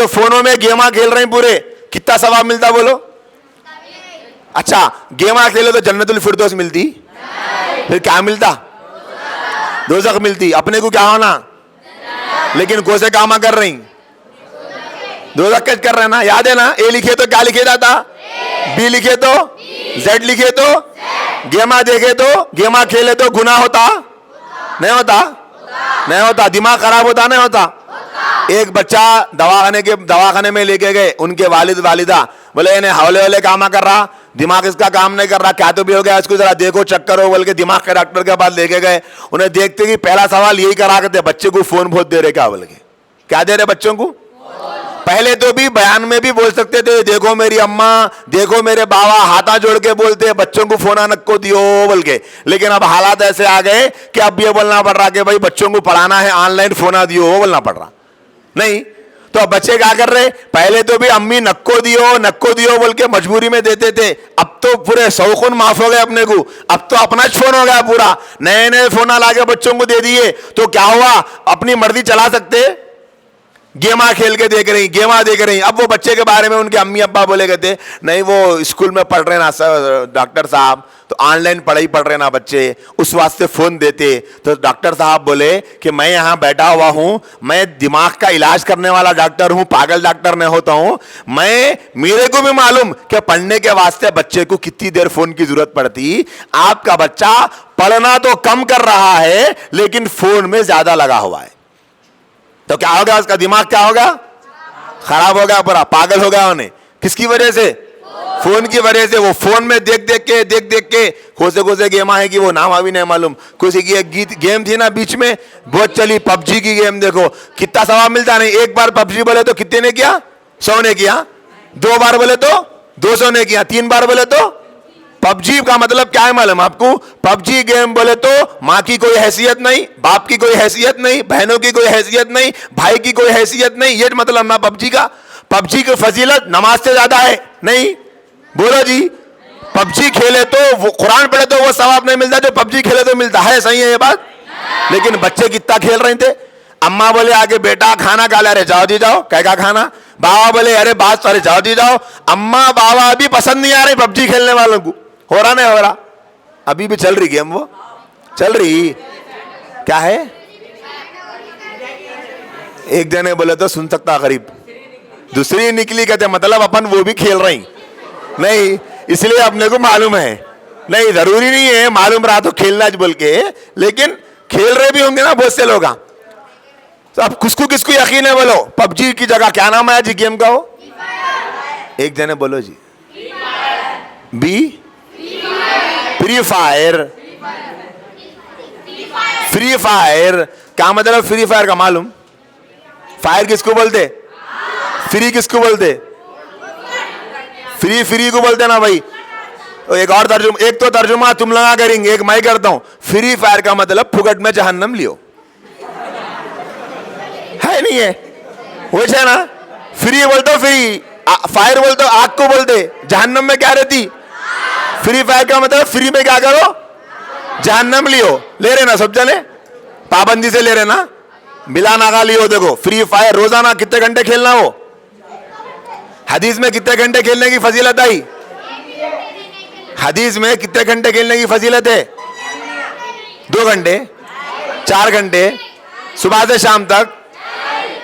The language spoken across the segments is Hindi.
जो फोनों में गेमा खेल रहे हैं पूरे, कितना सवाब मिलता बोलो? अच्छा, गेमा खेले तो जन्नतुल फिरदौस मिलती, फिर क्या मिलता? दोज़ख मिलती। अपने को क्या होना? लेकिन कोसे कामा कर रही, दोज़ख कैच कर रहे हैं ना। याद है ना, ए लिखे तो क्या लिखे जाता, बी लिखे तो, जेड लिखे तो, गेमा देखे तो, गेमा खेले तो गुनाह होता नहीं होता? नहीं होता। दिमाग खराब होता नहीं होता? एक बच्चा दवाखाने में लेके गए, उनके वालिद वालिदा बोले इन्हें हौले हौले कामा कर रहा, दिमाग इसका काम नहीं कर रहा, क्या तो भी हो गया, इसको जरा देखो, चक्कर हो, बोल के दिमाग के डॉक्टर के पास लेके गए। उन्हें देखते कि पहला सवाल यही करा करते, बच्चे को फोन बहुत दे रहे, क्या बोल के, क्या दे रहे बच्चों को? पहले तो भी बयान में भी बोल सकते थे, देखो मेरी अम्मा, देखो मेरे बाबा, हाथा जोड़ के बोलते बच्चों को फोन नक्को दियो बोल के। लेकिन अब हालात ऐसे आ गए कि अब ये बोलना पड़ रहा कि भाई बच्चों को पढ़ाना है, ऑनलाइन फोन दियो बोलना पड़ रहा। नहीं तो अब बच्चे क्या कर रहे, पहले तो भी अम्मी नक्को दियो बोल के मजबूरी में देते थे, अब तो पूरे शौकुन माफ हो गए अपने को, अब तो अपना फोन हो गया पूरा, नए नए फोन ला के बच्चों को दे दिए, तो क्या हुआ, अपनी मर्जी चला सकते, गेमा खेल के देख रही, गेमा देख रही। अब वो बच्चे के बारे में उनके अम्मी अब्बा बोले कहते नहीं वो स्कूल में पढ़ रहे ना सर डॉक्टर साहब, तो ऑनलाइन पढ़ाई पढ़ रहे ना बच्चे, उस वास्ते फोन देते। तो डॉक्टर साहब बोले कि मैं यहाँ बैठा हुआ हूँ, मैं दिमाग का इलाज करने वाला डॉक्टर हूँ, पागल डॉक्टर नहीं होता हूँ मैं, मेरे को भी मालूम कि पढ़ने के वास्ते बच्चे को कितनी देर फोन की जरूरत पड़ती। आपका बच्चा पढ़ना तो कम कर रहा है लेकिन फोन में ज्यादा लगा हुआ है, तो क्या होगा, उसका दिमाग क्या होगा, खराब हो गया, पूरा पागल हो गया उन्हें। किसकी वजह से? फोन की वजह से। वो फोन में देख देख के खोसे गेमा है कि वो नाम अभी नहीं मालूम, किसी की एक गेम थी ना बीच में बहुत चली, पबजी की गेम, देखो कितना सवाब मिलता नहीं। एक बार पबजी बोले तो कितने ने किया, 100 ने किया, 2 बार बोले तो 200 ने किया, 3 बार बोले तो। पबजी का मतलब क्या है मालूम आपको? पबजी गेम बोले तो माँ की कोई हैसियत नहीं, बाप की कोई हैसियत नहीं, बहनों की कोई हैसियत नहीं, भाई की कोई हैसियत नहीं, ये मतलब ना पबजी का। पबजी की फजीलत नमाज से ज्यादा है नहीं, बोलो जी। पबजी खेले तो वो कुरान पढ़े तो वो सवाब नहीं मिलता जो पबजी खेले तो मिलता है, सही है ये बात। लेकिन बच्चे कितना खेल रहे थे। अम्मा बोले आगे बेटा खाना खा ले, अरे जाओ जी जाओ, क्या खाना। बाबा बोले अरे बात, अरे जाओ जी जाओ। अम्मा बाबा अभी पसंद नहीं आ रही पबजी खेलने वालों को, हो रहा नहीं हो रहा, अभी भी चल रही गेम, वो चल रही क्या है। एक जने बोले तो सुन सकता गरीब, दूसरी निकली कहते मतलब अपन वो भी खेल रही नहीं, इसलिए अपने को मालूम है। नहीं जरूरी नहीं है मालूम रहा तो खेलना बोल के, लेकिन खेल रहे भी होंगे ना बहुत से लोग। तो अब किसको यकीन है बोलो, पबजी की जगह क्या नाम है जी गेम का? हो एक जने बोलो जी, बी फ्री फायर। फ्री फायर क्या मतलब? फ्री फायर का मालूम? फायर किसको बोलते, फ्री किसको बोलते? फ्री को बोलते ना भाई। तो एक और तर्जुमा, एक तो तर्जुमा तुम लगा करेंगे, एक मैं करता हूं। फ्री फायर का मतलब फुकट में जहन्नम लियो, है नहीं है वैसे ना। फ्री बोलते फ्री, फायर बोलते आग को बोलते, जहन्नम में क्या रहती? फ्री फायर का मतलब फ्री में क्या करो, जहन्नम लियो। ले रहे ना सब जने, पाबंदी से ले रहे ना, बिला नागा लियो। देखो फ्री फायर रोजाना कितने घंटे खेलना हो, हदीस में कितने घंटे खेलने की फजीलत आई? हदीस में कितने घंटे खेलने की फजीलत है? 2 घंटे, 4 घंटे, सुबह से शाम तक।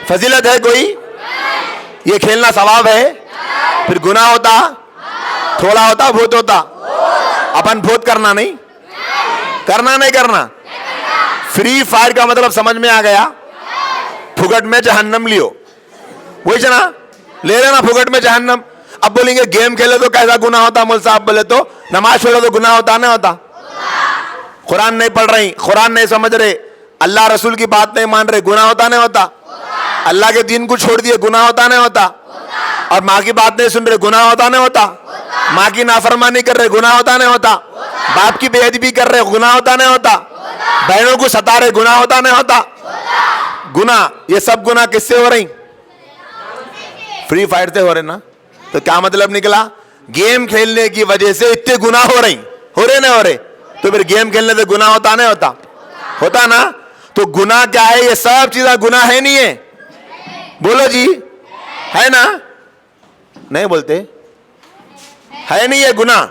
फजीलत है कोई? ये खेलना सवाब है? फिर गुनाह होता? थोड़ा होता, बहुत होता। अपन बहुत करना नहीं करना। फ्री फायर का मतलब समझ में आ गया, फुकट में जहन्नम लियो, वही ना, ले लेना फुकट में जहन्नम। अब बोलेंगे गेम खेले तो कैसा गुनाह होता? मौलवी साहब बोले तो नमाज छोड़ो तो गुनाह होता नहीं होता? कुरान नहीं पढ़ रही, कुरान नहीं समझ रहे, अल्लाह रसूल की बात नहीं मान रहे, गुनाह होता नहीं होता? अल्लाह के दीन को छोड़ दिए, गुनाह होता नहीं होता? और माँ की बात नहीं सुन रहे, गुनाह होता नहीं होता? माँ की नाफरमानी कर रहे, गुनाह होता नहीं होता? बाप की बेअदबी कर रहे, गुनाह होता नहीं होता? बहनों को सता रहे, गुनाह होता नहीं होता? गुनाह, ये सब गुनाह किससे हो रही? फ्री फायर से हो रहे ना। तो क्या मतलब निकला? गेम खेलने की वजह से इतने गुनाह हो रहे नहीं हो रहे? तो फिर गेम खेलने से गुनाह होता नहीं होता? होता ना। तो गुनाह क्या है? ये सब चीजें गुनाह है नहीं है? बोलो जी, है ना? नहीं बोलते? है नहीं ये गुनाह?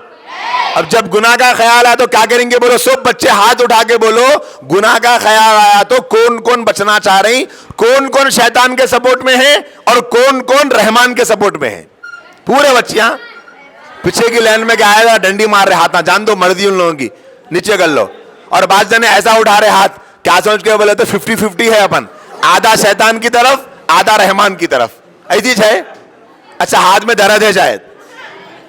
अब जब गुनाह का ख्याल आया तो क्या करेंगे बोलो? सब बच्चे हाथ उठा के बोलो, गुनाह का ख्याल आया तो कौन कौन बचना चाह रही, कौन कौन शैतान के सपोर्ट में है और कौन कौन रहमान के सपोर्ट में है? पूरे बच्चियां पीछे की लाइन में क्या आएगा, डंडी मार रहे हाथ, जान दो मर्दी उन लोगों की, नीचे कर लो। और बाद जने ऐसा उठा रहे हाथ, क्या समझ के बोले? तो 50-50 है अपन, आधा शैतान की तरफ आधा रहमान की तरफ, ऐसी है। अच्छा हाथ में दर्द है, शायद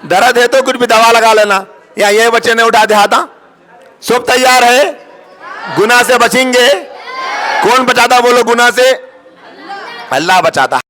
दर्द है तो कुछ भी दवा लगा लेना, या ये बच्चे ने उठा दिया था। सब तैयार है? गुनाह से बचेंगे? कौन बचाता बोलो गुनाह से? अल्लाह बचाता।